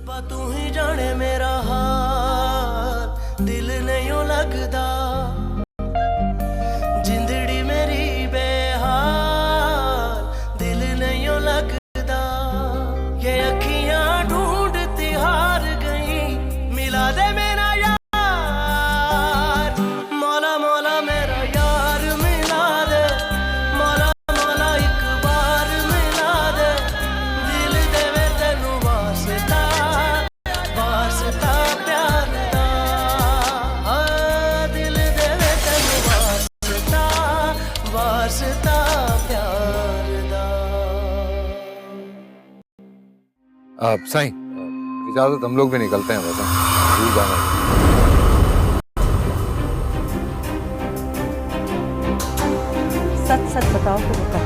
रब्बा तू ही जाने मेरा हाल, दिल नहीं लगदा जिंदड़ी मेरी बेहाल, दिल नहीं लगदा। ये अखियां ढूंढती हार गई, मिला दे मेरा यार, मौला मौला मेरा यार मिला दे, मौला मौला एक बार मिला दे, दिल देवे तेनू वास्ता, वास्ता प्यार दा, दिल देवे तेनू वास्ता, वास्ता प्यार दा। आप साईं इजाजत, हम लोग भी निकलते हैं, वैसे दूर जाना है। सच सच बताओ तो बता।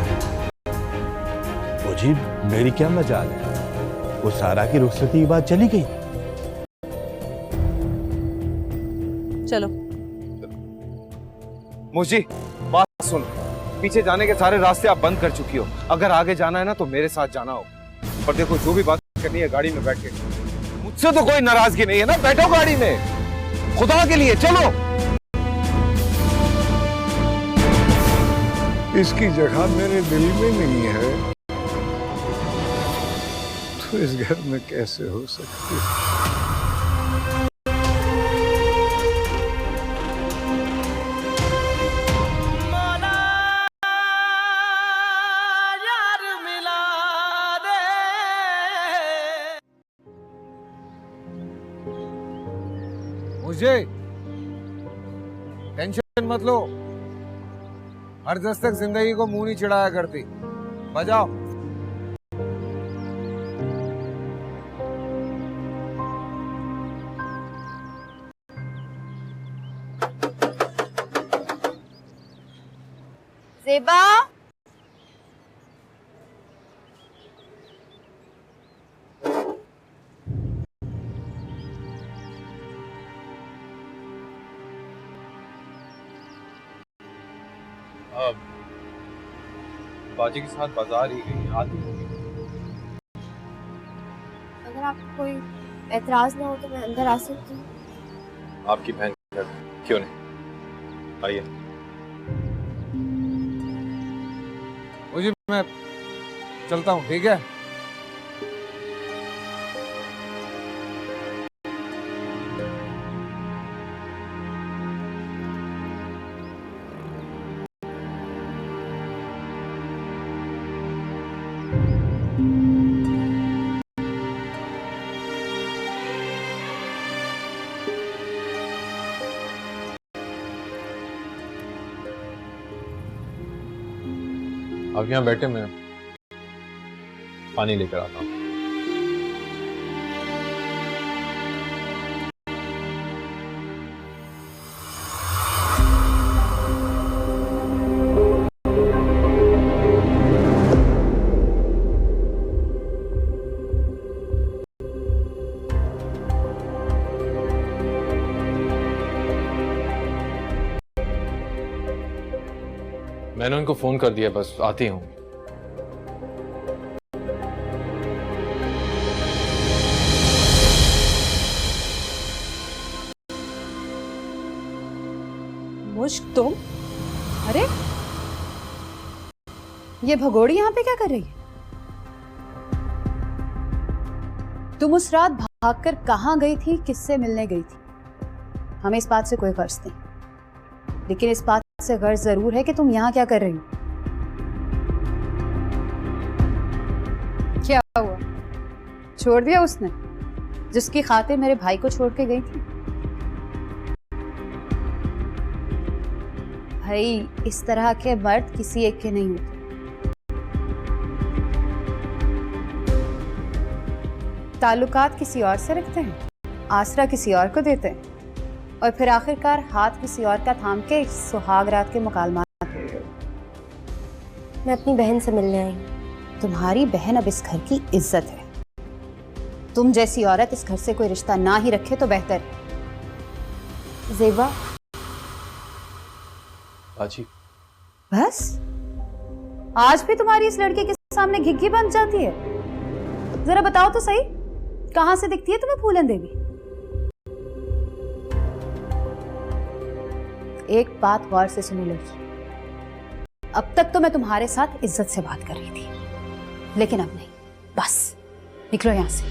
मुझे मेरी क्या मजाल है, वो सारा की रुखसती की बात चली गई। चलो। मुझे बात सुन, पीछे जाने के सारे रास्ते आप बंद कर चुकी हो, अगर आगे जाना है ना तो मेरे साथ जाना हो। और देखो जो भी बात करनी है गाड़ी में बैठ के, मुझसे तो कोई नाराजगी नहीं है ना, बैठो गाड़ी में, खुदा के लिए चलो। इसकी जगह मेरे दिल में नहीं है तो इस घर में कैसे हो सकती है? मौला यार मिला दे। मुझे टेंशन मत लो, हर दस्तक जिंदगी को मुंह नहीं चिढ़ाया करती। बजाओ। ज़ेबा, बाजी के साथ बाजार ही गई, आती होगी। अगर आपको कोई एतराज ना हो तो मैं अंदर आ सकती हूँ? आपकी बहन क्यों नहीं, आइए। मुझे मैं चलता हूँ, ठीक है? आप यहाँ बैठे, मैं पानी लेकर आता हूँ। मैंने उनको फोन कर दिया, बस आती हूँ। मुश्क तुम? अरे ये भगोड़ी यहाँ पे क्या कर रही है? तुम उस रात भागकर कहाँ गई थी, किससे मिलने गई थी? हमें इस बात से कोई गर्ज नहीं, लेकिन इस बात से गर्ज जरूर है कि तुम यहाँ क्या कर रही हो। क्या हुआ? छोड़ दिया उसने जिसकी खातिर मेरे भाई को छोड़ के गई थी? भाई इस तरह के मर्द किसी एक के नहीं होते। ताल्लुकात किसी और से रखते हैं, आसरा किसी और को देते हैं, और फिर आखिरकार हाथ किसी और का थाम के सुहाग रात के मुकालमात। मैं अपनी बहन से मिलने आई हूँ। तुम्हारी बहन अब इस घर की इज्जत है। तुम जैसी औरत इस घर से कोई रिश्ता ना ही रखे तो बेहतर है। ज़ेबा, बाजी, बस आज भी तुम्हारी इस लड़के के सामने घिघी बन जाती है? जरा बताओ तो सही, कहां से दिखती है तुम्हें फूलन देवी? एक बात गौर से सुनो लड़की, अब तक तो मैं तुम्हारे साथ इज्जत से बात कर रही थी, लेकिन अब नहीं। बस निकलो यहां से।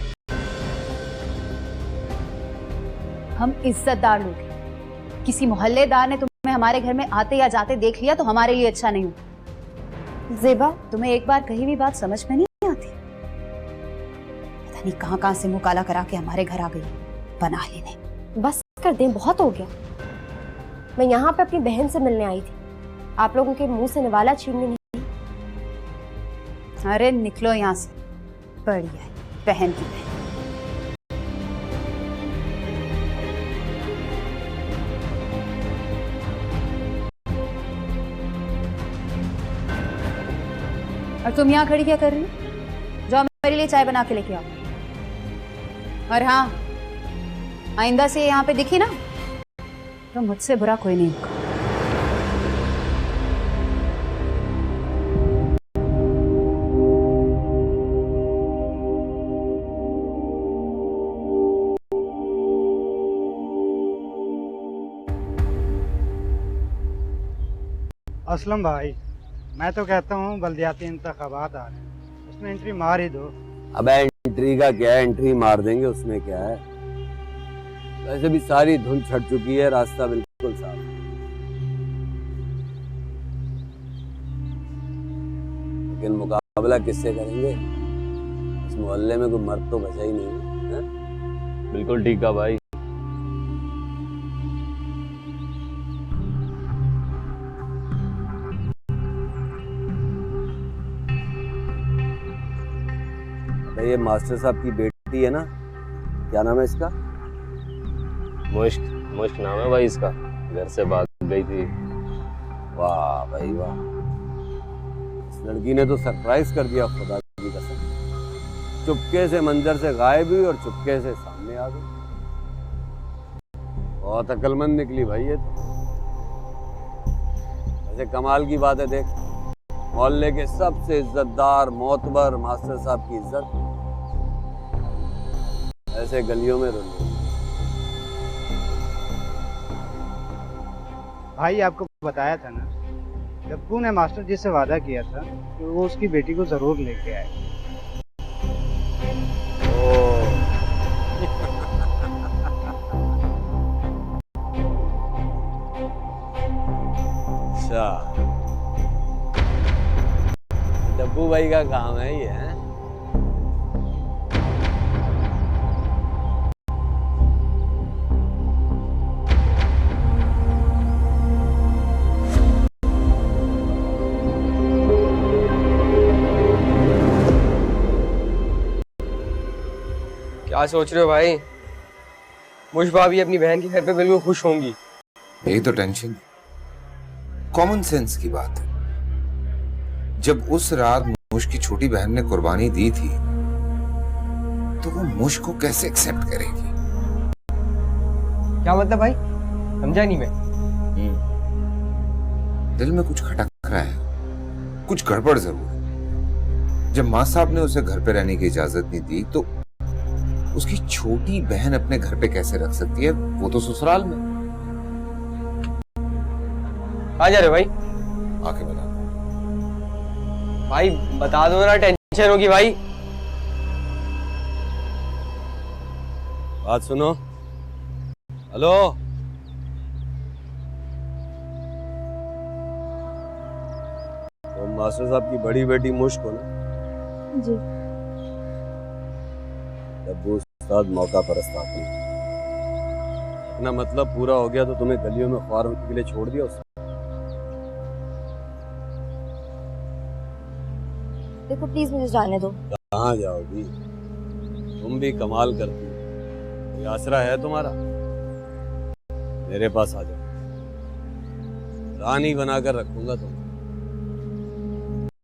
हम इज्जतदार लोग हैं। किसी मोहल्लेदार ने तुम्हें हमारे घर में आते या जाते देख लिया तो हमारे लिए अच्छा नहीं हो। जेबा, तुम्हें एक बार कही भी बात समझ में नहीं आती? पता नहीं कहां कहां से मुंह काला करा के हमारे घर आ गई बना लेने। बस कर दें, बहुत हो गया। मैं यहाँ पे अपनी बहन से मिलने आई थी, आप लोगों के मुंह से निवाला छीनने नहीं। अरे निकलो यहाँ से। बढ़िया है, बहन की बहन। और तुम यहाँ खड़ी क्या कर रही हो? जाओ मेरे लिए चाय बना के लेके आओ। और हाँ, आइंदा से यहाँ पे दिखी ना तो मुझसे बुरा कोई नहीं होगा। असलम भाई, मैं तो कहता हूँ बल्दियाती इंतखाबात आ रहे हैं, उसमें एंट्री मार ही दो। अबे एंट्री का क्या है, एंट्री मार देंगे, उसमें क्या है। वैसे भी सारी धुंध छट चुकी है, रास्ता बिल्कुल साफ है। लेकिन मुकाबला किससे करेंगे? इस मोहल्ले में कोई मर्द तो बचा ही नहीं है। बिल्कुल ठीक है भाई। ये मास्टर साहब की बेटी है ना, क्या नाम है इसका? मुश्क मुश्क नाम है भाई इसका। घर से भाग गई थी। वाह भाई वाह, इस लड़की ने तो सरप्राइज कर दिया, खुदा की कसम। चुपके से मंजर से गायब हुई और चुपके से सामने आ गई। बहुत अक्लमंद निकली भाई ये तो। वैसे कमाल की बात है, देख मोहल्ले के सबसे इज्जतदार मोतबर मास्टर साहब की इज्जत ऐसे गलियों में रुल रही। भाई आपको बताया था ना, डब्बू ने मास्टर जी से वादा किया था कि वो उसकी बेटी को जरूर लेके आए। अच्छा, डब्बू भाई का काम है ये है? क्या सोच रहे हो भाई? मुश भाभी अपनी बहन के घर पे बिल्कुल खुश होंगी। यही तो टेंशन, कॉमन सेंस की बात है। जब उस रात मुश की छोटी बहन ने कुर्बानी दी थी तो वो मुश को कैसे एक्सेप्ट करेगी? क्या मतलब भाई, समझा नहीं मैं। दिल में कुछ खटक रहा है, कुछ गड़बड़ जरूर है। जब माँ साहब ने उसे घर पे रहने की इजाजत नहीं दी तो उसकी छोटी बहन अपने घर पे कैसे रख सकती है, वो तो ससुराल में। आ जा रहे भाई? आके बता भाई, बता दो ना, टेंशन होगी भाई। बात सुनो। हेलो, तो मास्टर साहब की बड़ी बेटी मुश्क हो ना? जी। डब्बू उस्ताद मौका परस्त आदमी, अपना मतलब पूरा हो गया तो तुम्हें गलियों में ख्वार होने के लिए छोड़ दिया उसने। देखो प्लीज मुझे जाने दो। कहाँ जाओगी? तुम भी कमाल करती हो। कोई आसरा है तुम्हारा? मेरे पास आ जाओ, रानी बनाकर रखूंगा तुम।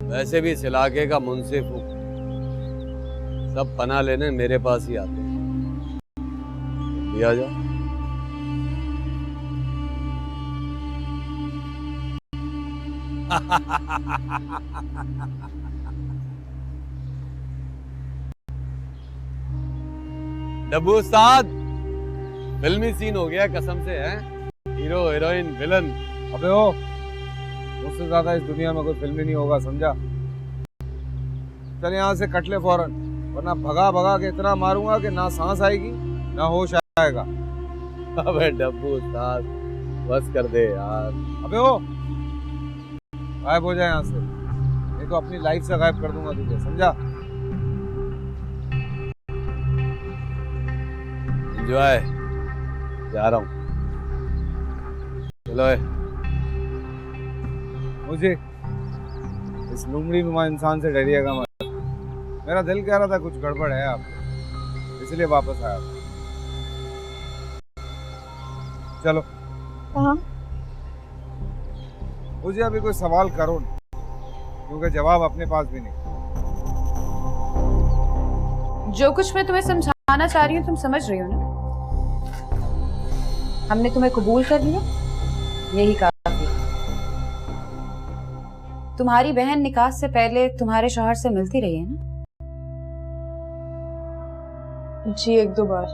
वैसे भी इस इलाके का मुंसिफ हूं, सब पनाह लेने मेरे पास ही आते हैं। भी आ जाओ। डब्बू उस्ताद, फिल्मी सीन हो गया कसम से, है हीरो हीरोइन विलन। अबे ओ, मुझसे ज्यादा इस दुनिया में कोई फिल्म ही नहीं होगा, समझा? चल यहाँ से कट ले फौरन, वरना भगा भगा के इतना मारूंगा कि ना सांस आएगी ना होश आएगा। अबे डब्बू उस्ताद, बस कर दे यार। अबे ओ, गायब हो जाए यहाँ से, नहीं तो अपनी लाइफ से गायब कर दूंगा तुझे, समझा? एंजॉय, जा रहा हूँ। चलो मुझे इस लुमड़ी नुमा इंसान से डरिएगा मत। मेरा दिल कह रहा था कुछ गड़बड़ है आप, इसलिए वापस आया। चलो। कहाँ? मुझे अभी कोई सवाल करो नहीं, क्योंकि जवाब अपने पास भी नहीं। जो कुछ मैं तुम्हें समझाना चाह रही हूँ तुम समझ रही हो ना? हमने तुम्हें कबूल कर लिया, यही काफी। तुम्हारी बहन निकाह से पहले तुम्हारे शौहर से मिलती रही है ना? जी, 1-2 बार।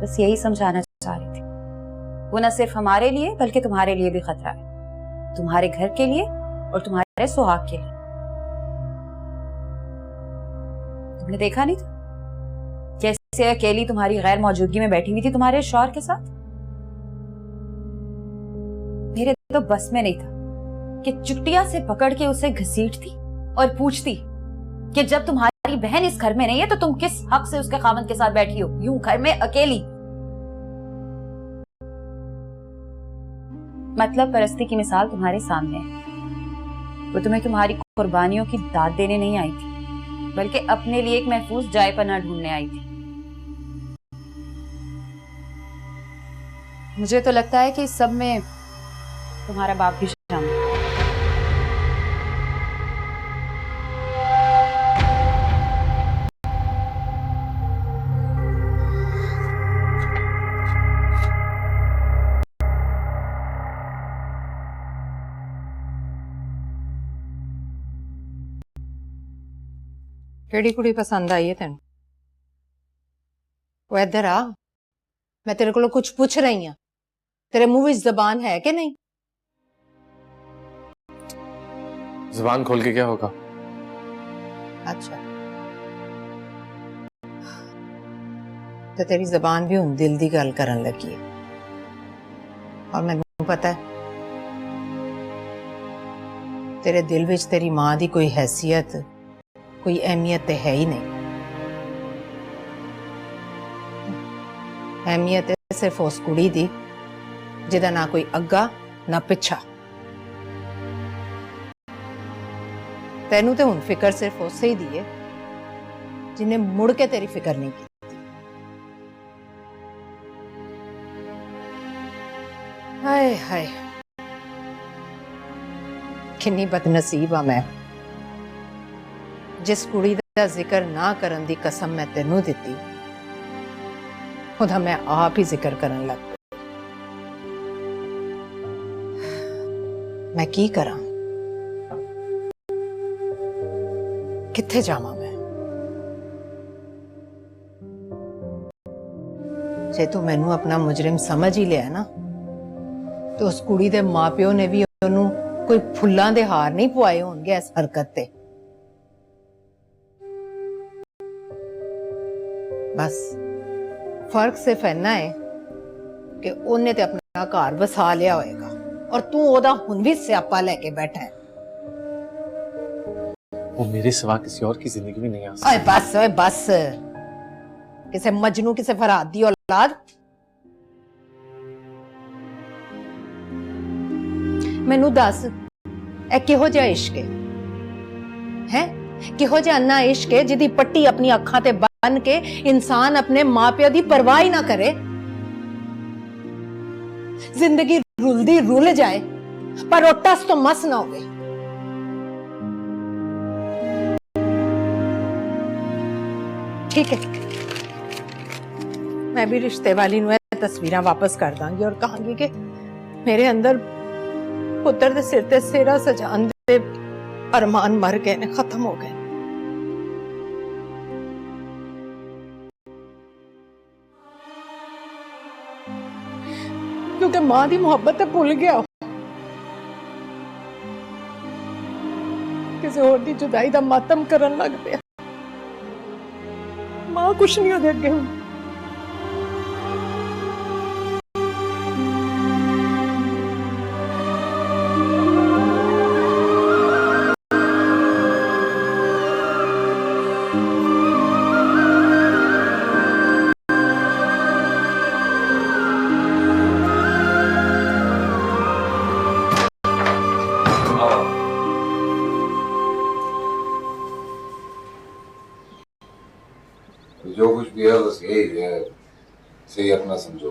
बस यही समझाना चाह रही थी। वो न सिर्फ हमारे लिए बल्कि तुम्हारे लिए भी खतरा है, तुम्हारे घर के लिए और तुम्हारे सुहाग के लिए। तुमने देखा नहीं था कैसे अकेली तुम्हारी गैर मौजूदगी में बैठी हुई थी तुम्हारे शौहर के साथ? मेरे तो बस में नहीं था कि चुटिया से पकड़ के उसे घसीटती और पूछती कि जब तुम्हारी बहन इस घर में नहीं है तो तुम किस हक से उसके खामद के साथ बैठी हो यूं घर में अकेली? मतलब परस्ती की मिसाल तुम्हारे सामने है। वो तुम्हें तुम्हारी कुर्बानियों की दाद देने नहीं आई थी, बल्कि अपने लिए एक महफूज जाए पनाह ढूंढने आई थी। मुझे तो लगता है कि इस सब में तुम्हारा बाप भी शामिल है। केड़ी कुड़ी पसंद आई है तेन? वो इधर आ, मैं तेरे को कुछ पूछ रही हूं, तेरे मुंह में जबान है कि नहीं? जुबान खोल के क्या होगा? अच्छा, तो तेरी जबान भी हुन दिल दी गल करन लगी है, और मैनू पता है तेरे दिल विच तेरी मां दी कोई हैसियत, कोई अहमियत तो है ही नहीं। अहमियत है सिर्फ उस कुड़ी दी जिदा ना कोई अग्गा ना पिछा। तेनू तो हुन फिक्र सिर्फ उसे ही दी है जिन्हें मुड़ के तेरी फिक्र नहीं की। हाय हाय, किन्नी बदनसीब हाँ मैं, जिस कुड़ी दा जिक्र ना करन दी कसम मैं तेनू दिती, खुदा मैं आप ही जिक्र करन लग पई। मैं की करा, किथे जावां मैं? जे तू मैनू अपना मुजरिम समझ ही लिया ना, तो उस कुड़ी दे मां प्यो ने भी ओनू कोई फुल्लां दे हार नहीं पवाए होणगे इस हरकत ते। बस फर्क सिर्फ इन्ना है कि उन्हें ते अपना घर बसा लिया होएगा और तू ओदा हुन भी स्यापा लेके बैठा है। वो मेरे सिवा किसी और की जिंदगी में नहीं आ सकती। ओए बस, किसे मजनू किसे फरहाद दी औलाद। मैनू दस, ए किहो जिहा इश्क है? किहो जिहा अन्ना इश्क है जिदी पट्टी अपनी अखां ते बन के इंसान अपने मां प्यो दी परवाह ही ना करे। जिंदगी रुलदी रुल जाए पर वो टस तो मस ना होवे। ठीक है, मैं भी रिश्ते वाली नु तस्वीरां वापस कर दांगी और कहांगी कि मेरे अंदर पुत्र दे सिर ते सेरा सजान दे अरमान मर गए ने, खत्म हो गए। क्योंकि मां दी मोहब्बत ते भुल गया किसी और दी जुदाई दा मातम करन लग पिया। मां कुछ नहीं ओदे अगे हुंदी। जो कुछ भी है बस यही है, सही अपना समझो।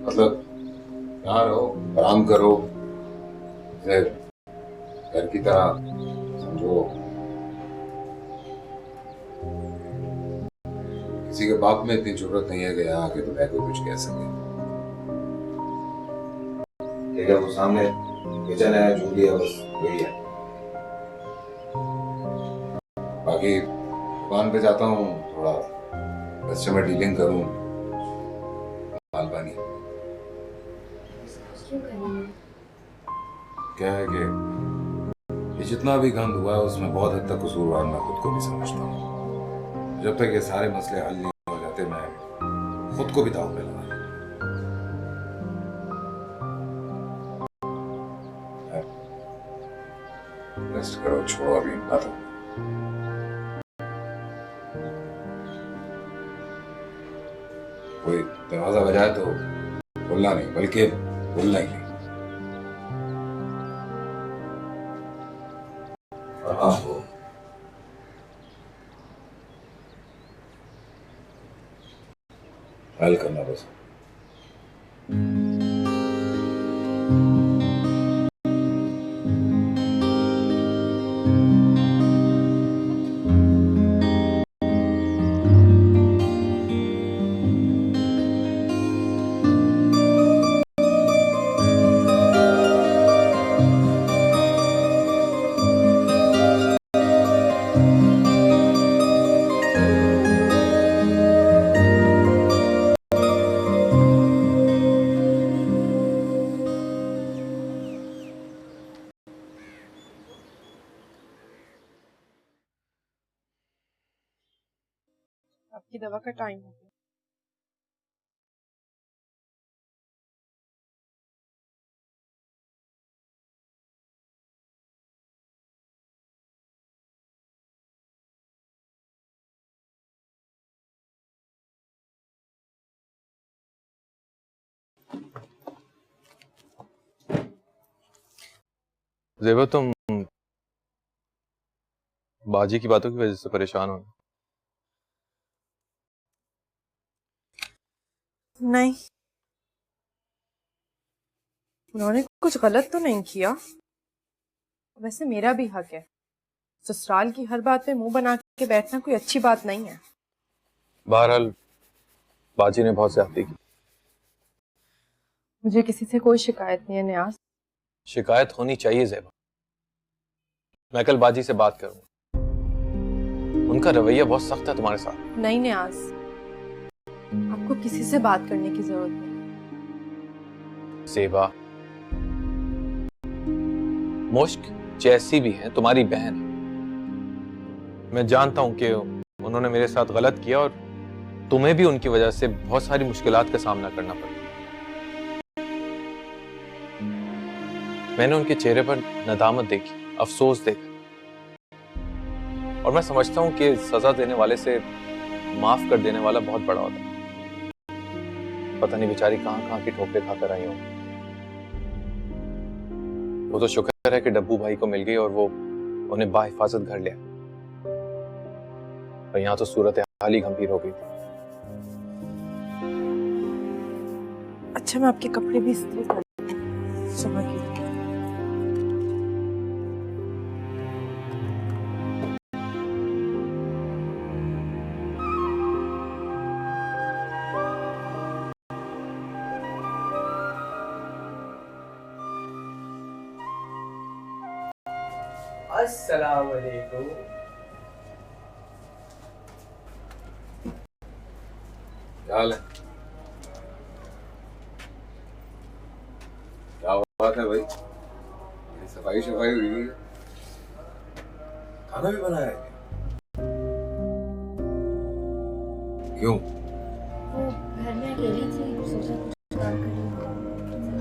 मतलब यहाँ रहो, आराम करो, घर की तरह समझो। किसी के बाप में इतनी जरूरत नहीं है कि यहाँ आके तुम्हें कोई कुछ कह सके। ठीक है, वो सामने किचन है, जो भी है बस वही है। बाकी दुकान पे जाता हूँ, थोड़ा कस्टमर डीलिंग करूँ, माल पानी। क्या है कि ये जितना भी गंद हुआ है उसमें बहुत हद तक कसूरवार मैं खुद को भी समझता हूँ। जब तक ये सारे मसले हल नहीं हो जाते मैं खुद को भी दाव पे लगा। रेस्ट करो, छोड़ो अभी बात। कोई दरवाजा बजाए तो खोलना नहीं, बल्कि बोलना ही नहीं। और हाँ, वो हल करना बस। आपकी दवा का टाइम हो गया। ज़ेबा, तुम बाजी की बातों की वजह से परेशान हो? नहीं, उन्होंने कुछ गलत तो नहीं किया। वैसे मेरा भी हक है। ससुराल की हर बात पे मुंह बना के बैठना कोई अच्छी बात नहीं है। बहरहाल बाजी ने बहुत ज्यादती की। मुझे किसी से कोई शिकायत नहीं है नियाज। शिकायत होनी चाहिए ज़ेबा। मैं कल बाजी से बात करूंगा। उनका रवैया बहुत सख्त है तुम्हारे साथ। नहीं नियाज, आपको किसी से बात करने की जरूरत नहीं। ज़ेबा, मुश्क जैसी भी है तुम्हारी बहन है। मैं जानता हूं कि उन्होंने मेरे साथ गलत किया और तुम्हें भी उनकी वजह से बहुत सारी मुश्किलात का सामना करना पड़ा। मैंने उनके चेहरे पर नदामत देखी, अफसोस देखा, और मैं समझता हूं कि सजा देने वाले से माफ कर देने वाला बहुत बड़ा होता है। पता नहीं बेचारी कहां की ठोकरें खाकर आई हों। वो तो शुक्र है कि डब्बू भाई को मिल गई और वो उन्हें बाहिफाजत घर ले आए, और यहाँ तो सूरत हाल ही गंभीर हो गई थी। अच्छा, मैं आपके कपड़े भी इस्त्री कर समझ गई। अस्सलाम वालेकुम। क्या हाल है? सफाई सफाई हुई है। खाना भी बनाया है? क्यों? वो घर में अकेली थी, सोचा कुछ काम कर लूं।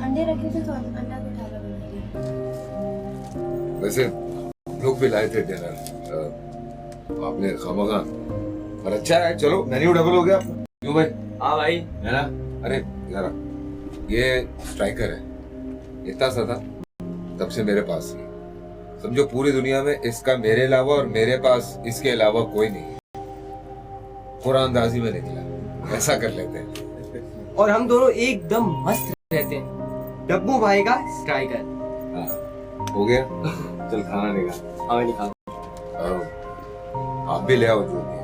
अंडे रखे थे तो अंडा का ढाबा बना लिया। वैसे लोग भी लाए थे डिनर, आपने खामखा, पर अच्छा है, चलो मेन्यू डबल हो गया। क्यों भाई? हाँ भाई। है ना? अरे जरा, ये स्ट्राइकर है, इतना सा था तब से मेरे पास ही। समझो पूरी दुनिया में इसका मेरे अलावा और मेरे पास इसके अलावा कोई नहीं है। कुरानदाजी में निकला, ऐसा कर लेते हैं। और हम दोनों एकदम मस्त रहते हैं। डब्बू भाई का स्ट्राइकर। हाँ, हो गया। चल खाना निकाल। हाँ निकाल। आप भी ले आओ जो भी है।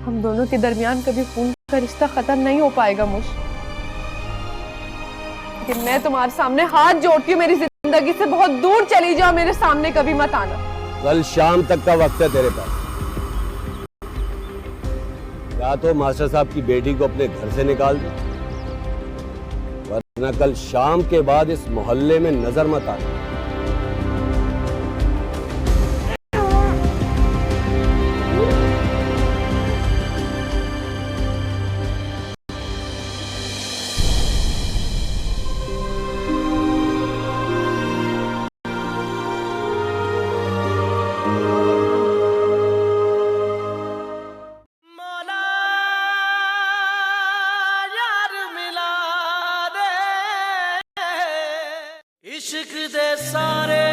हम दोनों के दरमियान कभी खून का रिश्ता खत्म नहीं हो पाएगा मुझ, लेकिन मैं तुम्हारे सामने हाथ जोड़ती हूँ, मेरी जिंदगी से बहुत दूर चली जाओ, मेरे सामने कभी मत आना। कल शाम तक का वक्त है तेरे पास। या तो मास्टर साहब की बेटी को अपने घर से निकाल दो, वरना कल शाम के बाद इस मोहल्ले में नजर मत आना। इश्क दे सारे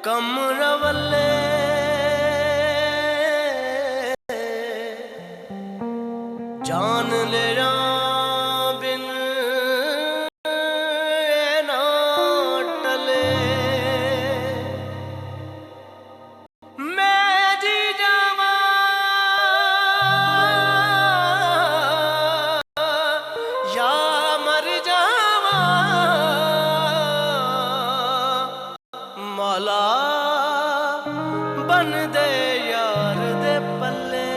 कम रवले जान ले जा बिन ना टले मैं जी जावा या मर जावा मौला बन दे यार दे पल्ले।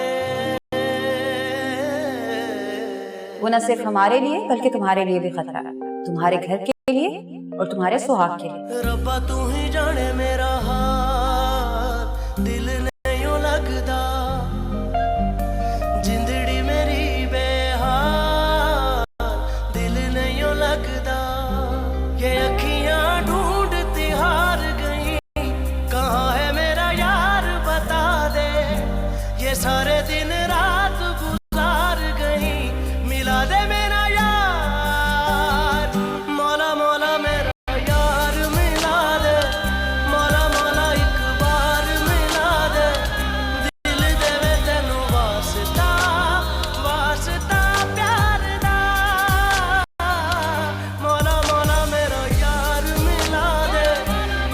वो न सिर्फ हमारे लिए बल्कि तुम्हारे लिए भी खतरा है, तुम्हारे घर के लिए और तुम्हारे सुहाग के लिए। रब्बा तू ही जाने मेरा हाल, दिल नहीं लगदा जिंदड़ी मेरी बेहाल, दिल नहीं लगदा। ये अखियां ढूंढती हार गई, कहाँ है मेरा यार बता दे। ये सारे दिन रात गुजार गई, मिला दे मेरा यार। मौला मौला मेरा यार मिला दे, मौला मौला एक बार मिला दे। दिल देवे तेनू वास्ता वास्ता प्यार दा। मौला मौला मेरा यार मिला दे,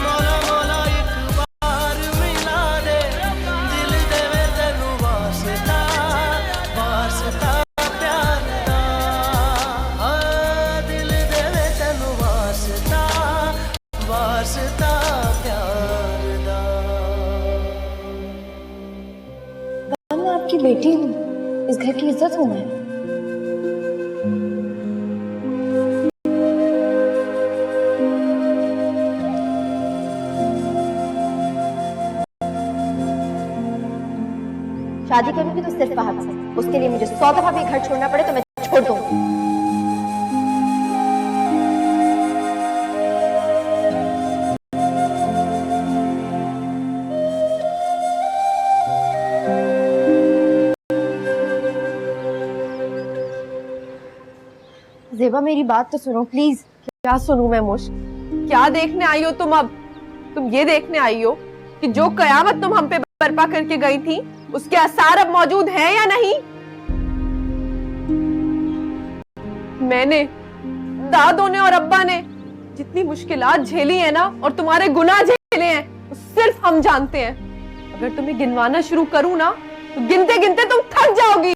मौला मौला एक बार मिला दे। दिल देवे तेनू वास्ता वास्ता प्यार दा। दिल देवे तेनू वास्ता वास्ता प्यार दा। मैं आपकी बेटी हूँ, इस घर की इज्जत हूँ मैं। शादी करूंगी तो सिर्फ फहद से, उसके लिए मुझे 100 दफा भी घर छोड़ना पड़े तो मैं छोड़ दूंगी। जेबा मेरी बात तो सुनो प्लीज। क्या सुनूं मैं मुश्क? क्या देखने आई हो तुम अब? तुम ये देखने आई हो कि जो कयामत तुम हम पे बर्पा करके गई थी उसके आसार अब मौजूद हैं या नहीं? मैंने, दादों ने और अब्बा ने जितनी मुश्किलात झेली है ना और तुम्हारे गुनाह झेले हैं वो सिर्फ हम जानते हैं। अगर तुम्हें गिनवाना शुरू करूं ना तो गिनते गिनते तुम थक जाओगी।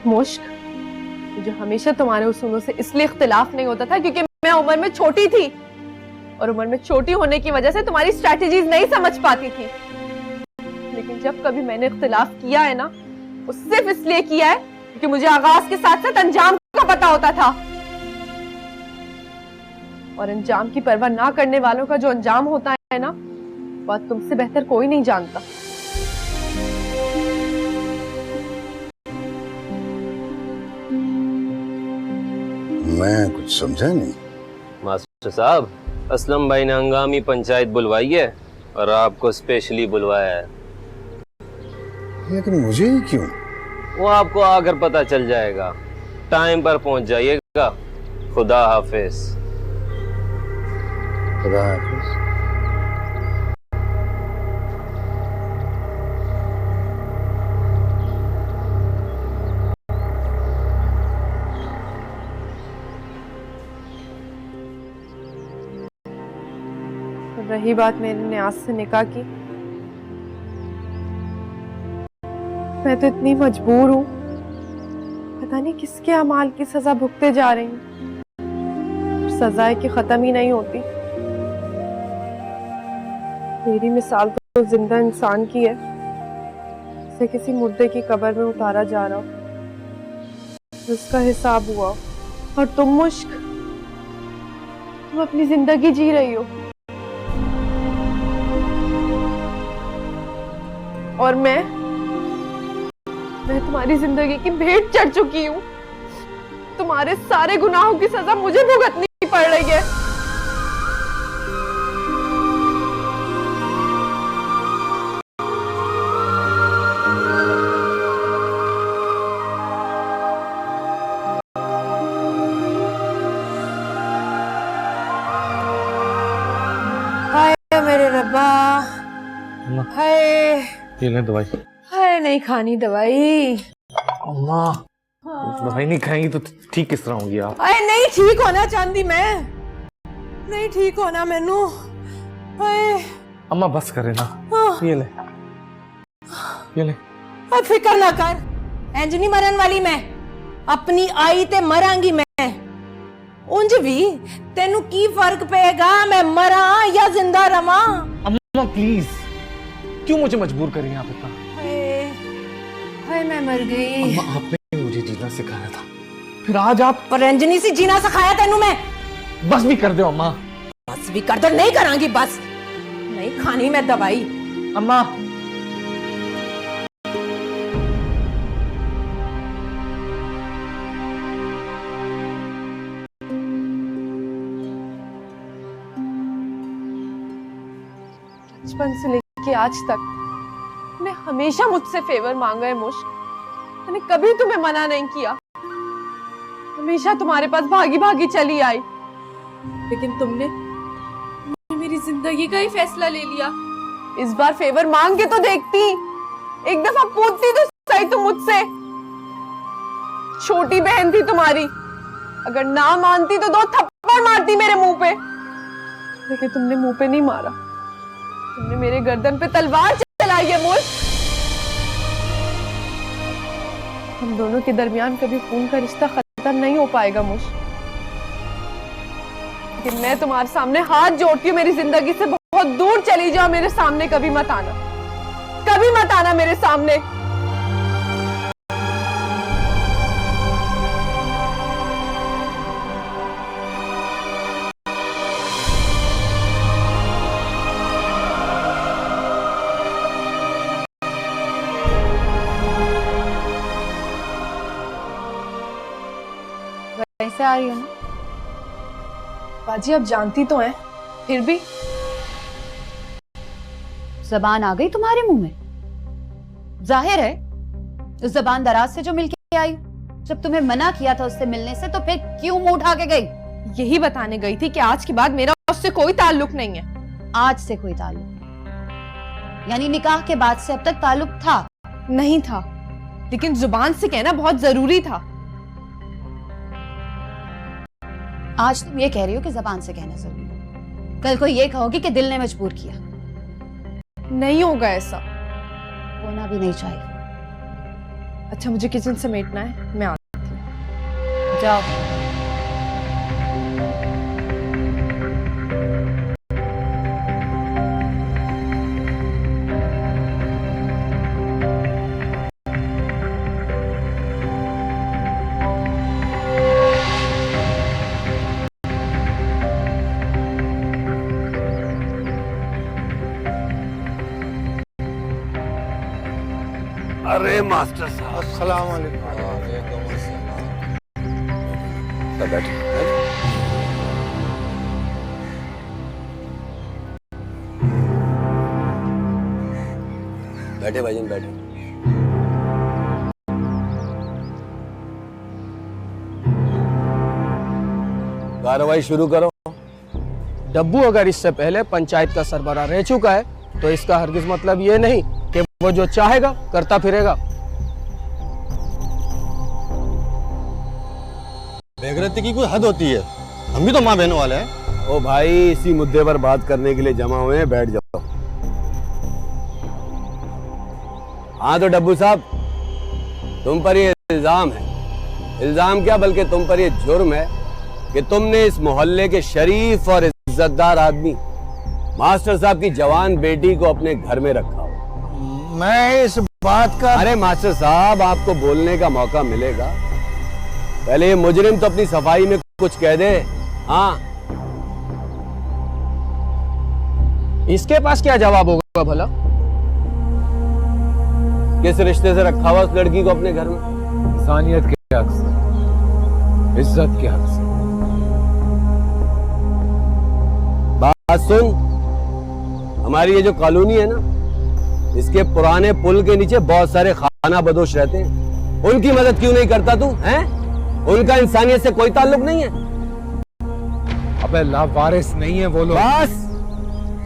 मुश्क, मुझे हमेशा तुम्हारे उसूलों से इसलिए इख्तिलाफ नहीं होता था क्योंकि मैं उम्र में छोटी थी और उम्र में छोटी होने की वजह से तुम्हारी स्ट्रैटेजीज नहीं समझ पाती थी। लेकिन जब कभी मैंने इख्तिलाफ किया है ना वो सिर्फ इसलिए किया है क्योंकि मुझे आगाज के साथ साथ अंजाम का पता होता था, और अंजाम की परवाह ना करने वालों का जो अंजाम होता है ना बात तुमसे बेहतर कोई नहीं जानता। मैं कुछ समझा नहीं। मास्टर साहब, असलम भाई ने हंगामी पंचायत बुलवाई है और आपको स्पेशली बुलवाया है। लेकिन मुझे ही क्यों? वो आपको आकर पता चल जाएगा। टाइम पर पहुंच जाइएगा। खुदा हाफिज। खुदा हाफिज। रही बात मेरे न्याज से निकाह की, मैं तो इतनी मजबूर हूँ, पता नहीं किसके अमाल की सजा भुगते जा रही हूँ। सजाएं की खत्म ही नहीं होती। मेरी मिसाल तो जिंदा इंसान की है, जैसे किसी मुर्दे की कब्र में उतारा जा रहा हो जिसका हिसाब हुआ। और तुम मुश्क, तुम अपनी जिंदगी जी रही हो और मैं तुम्हारी जिंदगी की भेंट चढ़ चुकी हूँ। तुम्हारे सारे गुनाहों की सजा मुझे भुगतनी पड़ रही है। हाय मेरे रब्बा, हाय ये ले दवाई। हाय, नहीं खानी दवाई। अम्मा, दवाई नहीं खाएंगी तो ठीक किस तरह होगी आप? हाय, नहीं ठीक होना चाहती मैं, नहीं ठीक होना मैनू। हाय अम्मा बस करे ना। ये ले, ये ले। अब फिक्र ना कर, इंज नहीं मरन वाली मैं। अपनी आई ते मरांगी मैं। उंज भी तेनू की फर्क पेगा मैं मरा या जिंदा रवा? अम्मा प्लीज, क्यों मुझे मजबूर करें आप इतना? हाय मैं मर गई। अम्मा आपने मुझे जीना सिखाया था, फिर आज आप। पर रंजनी सी जीना सिखाया तेनू मैं। बस भी कर दो अम्मा। बस भी कर दो। नहीं करांगी बस, नहीं खानी मैं दवाई। अम्मा बचपन से लेके आज तक मैंने हमेशा मुझसे फेवर मांगा है मुश्क। मैंने कभी तुम्हें मना नहीं किया, हमेशा तुम्हारे पास भागी भागी चली आई। लेकिन तुमने मेरी जिंदगी का ही फैसला ले लिया। इस बार फेवर मांग के तो देखती, एक दफा पूछती तो सही तुम मुझसे। छोटी बहन थी तुम्हारी, अगर ना मानती तो 2 थप्पड़ मारती मेरे मुंह पे। लेकिन तुमने मुंह पे नहीं मारा, तुमने मेरे गर्दन पे तलवार चलाई है मुझ। हम दोनों के दरमियान कभी खून का रिश्ता खत्म नहीं हो पाएगा मुझ। लेकिन मैं तुम्हारे सामने हाथ जोड़ती हूँ, मेरी जिंदगी से बहुत दूर चली जाओ। मेरे सामने कभी मत आना, कभी मत आना मेरे सामने। कैसे आ रही हो ना? बाजी अब जानती तो हैं, फिर भी जबान आ गई तुम्हारे मुंह में? जाहिर है उस जबान दराज से जो मिलके आई। जब तुम्हें मना किया था उससे मिलने से तो फिर क्यों मुंह उठा के गई? यही बताने गई थी कि आज के बाद मेरा उससे कोई ताल्लुक नहीं है। आज से कोई ताल्लुक? यानी निकाह के बाद से अब तक ताल्लुक था? नहीं था, लेकिन जुबान से कहना बहुत जरूरी था। आज तुम ये कह रही हो कि जबान से कहना जरूरी है, कल को ये कहोगी कि दिल ने मजबूर किया। नहीं होगा ऐसा। होना भी नहीं चाहिए। अच्छा, मुझे किचन समेटना है, मैं आती हूँ। जाओ। अरे मास्टर साहब, अस्सलाम वालेकुम। बैठे भाईजान बैठे। कार्रवाई शुरू करो। डब्बू अगर इससे पहले पंचायत का सरबराह रह चुका है तो इसका हरगिज मतलब ये नहीं कि वो जो चाहेगा करता फिरेगा। बेगरती की कोई हद होती है, हम भी तो माँ बहनों वाले हैं। ओ भाई, इसी मुद्दे पर बात करने के लिए जमा हुए हैं, बैठ जाओ। हाँ तो डब्बू साहब, तुम पर ये इल्जाम है, इल्जाम क्या बल्कि तुम पर ये जुर्म है कि तुमने इस मोहल्ले के शरीफ और इज्जतदार आदमी मास्टर साहब की जवान बेटी को अपने घर में रखा हो। मैं इस बात का... अरे मास्टर साहब, आपको बोलने का मौका मिलेगा, पहले ये मुजरिम तो अपनी सफाई में कुछ कह दे। हाँ, इसके पास क्या जवाब होगा भला? किस रिश्ते से रखा हुआ उस लड़की को अपने घर में? इंसानियत के हक से, इज्जत के हक से। बात सुन, हमारी ये जो कॉलोनी है ना, इसके पुराने पुल के नीचे बहुत सारे खाना बदोश रहते हैं। उनकी मदद क्यों नहीं करता तू? हैं? उनका इंसानियत से कोई ताल्लुक नहीं है? अबे लावारिस नहीं है वो लोग। बस,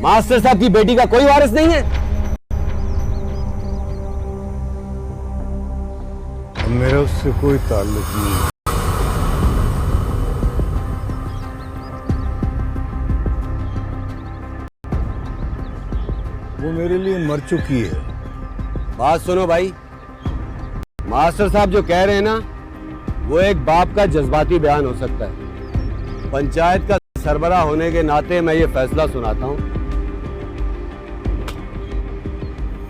मास्टर साहब की बेटी का कोई वारिस नहीं है? मेरा उससे कोई ताल्लुक नहीं है। वो मेरे लिए मर चुकी है। बात सुनो भाई, मास्टर साहब जो कह रहे हैं ना, वो एक बाप का जज्बाती बयान हो सकता है। पंचायत का सरबराह होने के नाते मैं ये फैसला सुनाता हूं,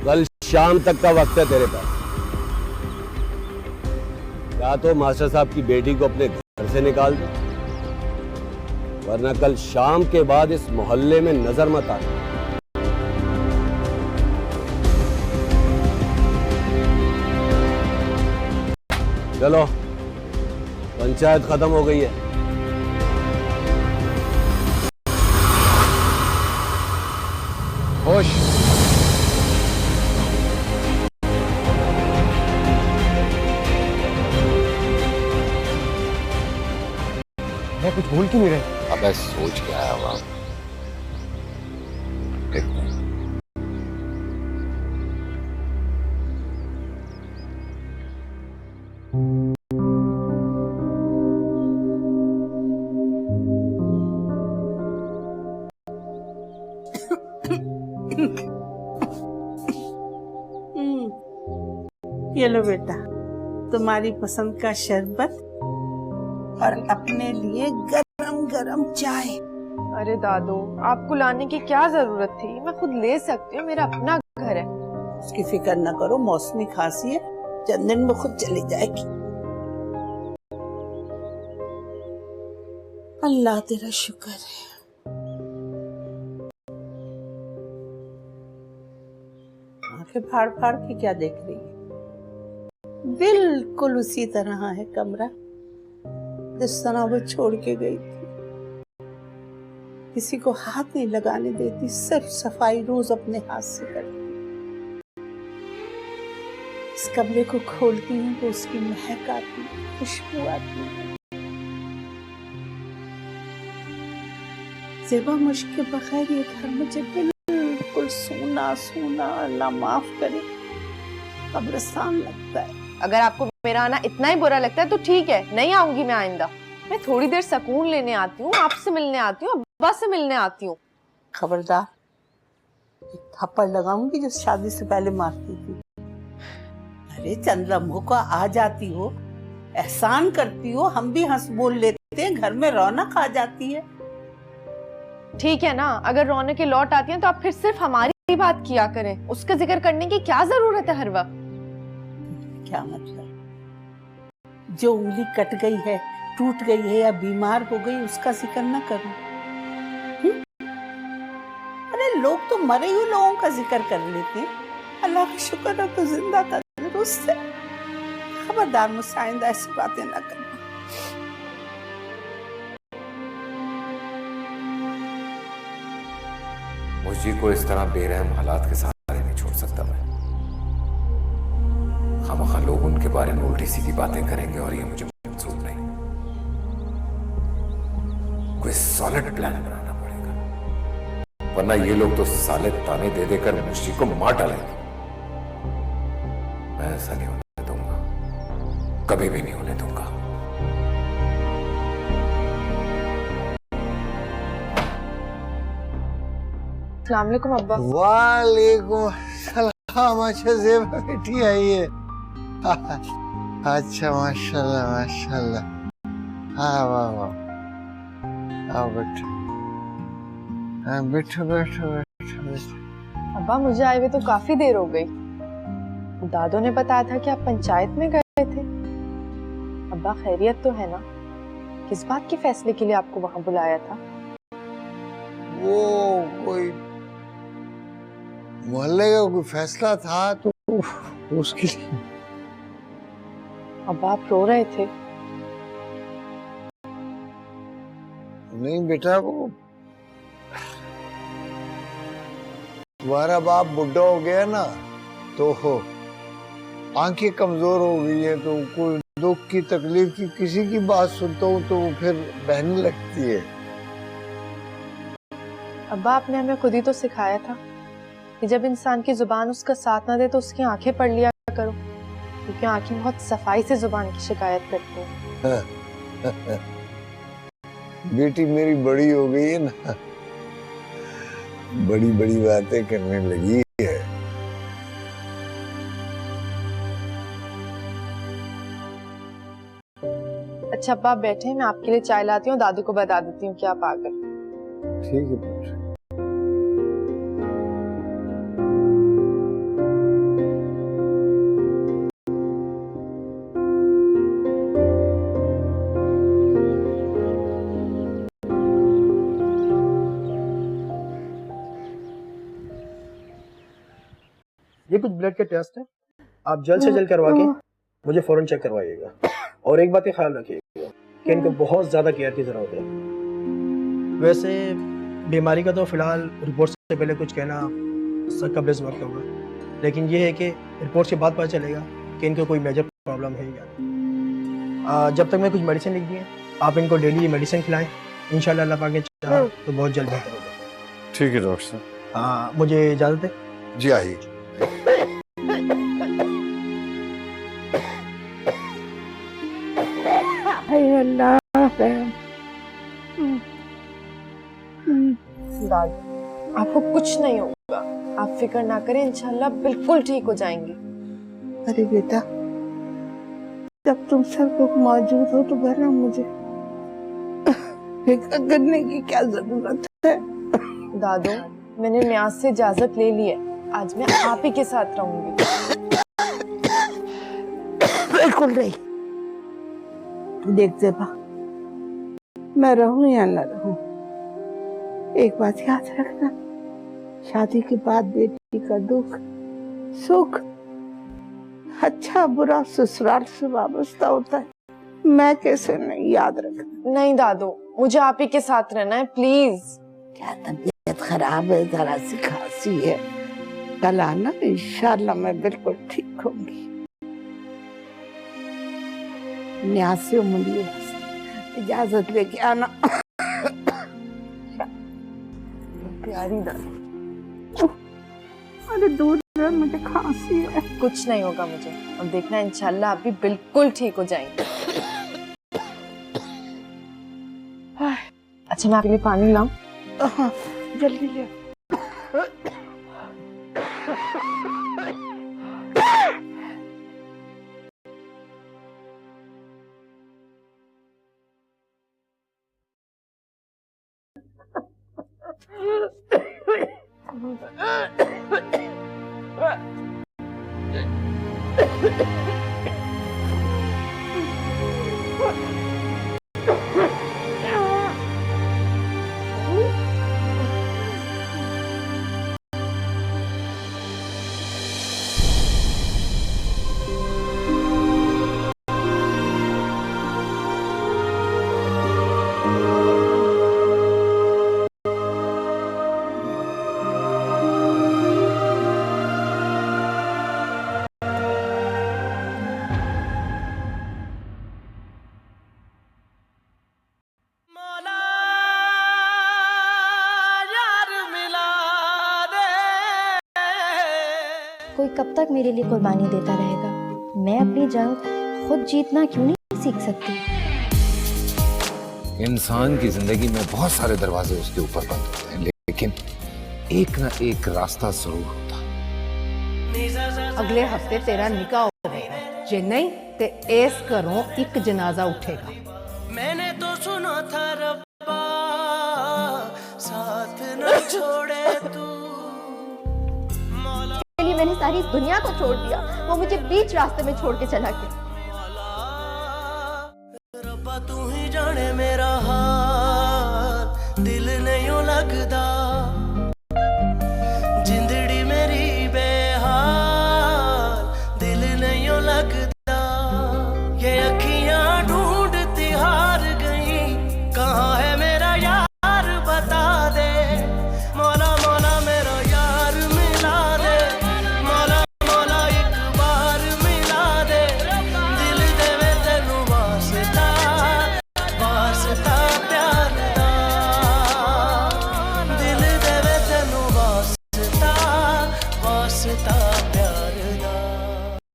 कल शाम तक का वक्त है तेरे पास। या तो मास्टर साहब की बेटी को अपने घर से निकाल दो, वरना कल शाम के बाद इस मोहल्ले में नजर मत आना। चलो, पंचायत खत्म हो गई है। होश। मैं कुछ भूल क्यों नहीं रहे? अबे सोच के आया हुआ। ये लो बेटा, तुम्हारी पसंद का शरबत और अपने लिए गरम गरम चाय। अरे दादू, आपको लाने की क्या जरूरत थी? मैं खुद ले सकती हूँ, मेरा अपना घर है। उसकी फिक्र न करो, मौसमी खांसी है, चंद दिन में खुद चली जाएगी। अल्लाह तेरा शुक्र है। आंखें फाड़ फाड़ के क्या देख रही है? बिल्कुल उसी तरह है कमरा जिस तरह वो छोड़ के गई थी। किसी को हाथ नहीं लगाने देती, सिर्फ सफाई रोज अपने हाथ से करती। इस कमरे को खोलती हूँ तो उसकी महक आती है, खुशबू आती है। ज़ेबा मुश्क के बगैर ये घर मुझे बिल्कुल सूना सूना, अल्लाह माफ करे, कब्रिस्तान लगता है। अगर आपको मेरा आना इतना ही बुरा लगता है तो ठीक है, नहीं आऊंगी मैं आइंदा। मैं थोड़ी देर सुकून लेने आती हूँ, आपसे मिलने आती हूँ, अब्बा से मिलने आती हूँ। खबरदार, थप्पड़ लगाऊंगी जो शादी से पहले मारती थी। अरे चंद लम्हों को आ जाती हो, एहसान करती हो, हम भी हंस बोल लेते हैं, घर में रौनक आ जाती है। ठीक है ना, अगर रौनकें लौट आती हैं तो आप फिर सिर्फ हमारी बात किया करें, उसका जिक्र करने की क्या जरूरत है हर वक्त। क्या मतलब? जो उंगली कट गई है, टूट गई है या बीमार हो गई, उसका जिक्र ना करूं? अरे लोग तो मरे हुए लोगों का जिक्र कर लेते हैं। अल्लाह का शुक्र है तो जिंदा तंदुरुस्त है। खबरदार, मुझसे आइंदा ऐसी बातें ना करना। मुझे को इस तरह बेरहम हालात के सहारे नहीं छोड़ सकता मैं। खामखा लोग उनके बारे में उल्टी सीधी बातें करेंगे और ये मुझे मंजूर नहीं। कोई सॉलिड प्लान बनाना पड़ेगा, वरना ये लोग तो साले ताने दे देकर मुझी को मार डालेंगे। मैं ऐसा नहीं होने दूंगा, कभी भी नहीं होने दूंगा। अस्सलाम वालेकुम अब्बा। वालेकुम सलाम। अच्छा ज़ेबा बेटी आई है। अच्छा माशाल्लाह माशाल्लाह। हाँ वाह वाह। आओ बैठो, हाँ बैठो बैठो बैठो बैठो। अब्बा मुझे आए हुए तो काफी देर हो गई। दादो ने बताया था कि आप पंचायत में गए थे। अब्बा खैरियत तो है ना? किस बात के फैसले के लिए आपको वहां बुलाया था? वो कोई मोहल्ले का कोई फैसला था तो उसके लिए। अब आप रो रहे थे। नहीं बेटा, वो तुम्हारा बाप बुढ़ा हो गया ना, तो आंखें कमजोर हो गई है, तो कोई दुख की तकलीफ की किसी की बात सुनता हूँ तो वो फिर बहने लगती है। अब्बा आपने हमें खुद ही तो सिखाया था कि जब इंसान की जुबान उसका साथ ना दे तो उसकी आंखें पढ़ लिया करो, क्योंकि आंखें बहुत सफाई से जुबान की शिकायत करती हैं। बेटी मेरी बड़ी हो गई है ना, बड़ी बड़ी बातें करने लगी है। अच्छा अब्बा आप बैठे, मैं आपके लिए चाय लाती हूँ, दादू को बता देती हूँ कि आप आ गए। ठीक है। ये कुछ ब्लड के टेस्ट है, आप जल्द से जल्द करवा के मुझे फौरन चेक करवाइएगा। और एक बात का ख्याल रखिएगा कि इनको बहुत ज़्यादा केयर की ज़रूरत है। वैसे बीमारी का तो फिलहाल रिपोर्ट से पहले कुछ कहना कबल वक्त होगा, लेकिन ये है कि रिपोर्ट के बाद पता चलेगा कि इनको कोई मेजर प्रॉब्लम है या। जब तक मैं कुछ मेडिसिन लिख दिए, आप इनको डेली मेडिसिन खिलाएं, इंशाल्लाह अल्लाह पाक ने चाहा तो बहुत जल्द बेहतर होगा। ठीक है डॉक्टर साहब। मुझे इजाज़त है। जी आइए। दादी आपको कुछ नहीं होगा, आप फिक्र ना करें, इंशाल्लाह बिल्कुल ठीक हो जाएंगे। अरे बेटा, जब तुम सब लोग मौजूद हो तो बना मुझे फिक्र करने की क्या जरूरत है? दादू मैंने न्याज से इजाजत ले ली है, आज मैं आप ही के साथ रहूंगी। बिल्कुल नहीं। देख ज़ेबा, मैं रहूं या न रहूं, एक बात याद रखना, शादी के बाद बेटी का दुख सुख अच्छा बुरा ससुराल से वाबस्ता होता है। मैं कैसे नहीं याद रखना? नहीं दादू, मुझे आप ही के साथ रहना है, प्लीज। क्या तबीयत खराब है, जरा सी खांसी है। कल आना, इंशाल्लाह मैं बिल्कुल ठीक होंगी। न्यासी मुझे इजाजत लेके आना। प्यारी दादी, अरे दूर रह, मुझे खांसी है। कुछ नहीं होगा मुझे, और देखना इंशाल्लाह आप भी बिल्कुल ठीक हो जाएंगे। अच्छा मैं आपके लिए पानी लाऊं? हाँ जल्दी ले। कोई कब तक मेरे लिए कुर्बानी देता रहेगा? मैं अपनी जंग खुद जीतना क्यों नहीं सीख सकती? इंसान की जिंदगी में बहुत सारे दरवाजे उसके ऊपर बंद होते हैं, लेकिन एक ना एक रास्ता जरूर होता। अगले हफ्ते तेरा निकाह होगा, जे नहीं ते ऐस करो एक जनाजा उठेगा। मैंने तो सुना था रब्बा साथ न छोड़े तू। मैंने सारी दुनिया को छोड़ दिया, वो मुझे बीच रास्ते में छोड़ के चला गया। रब्बा तू ही जाने मेरा हाल, दिल नहीं लगदा।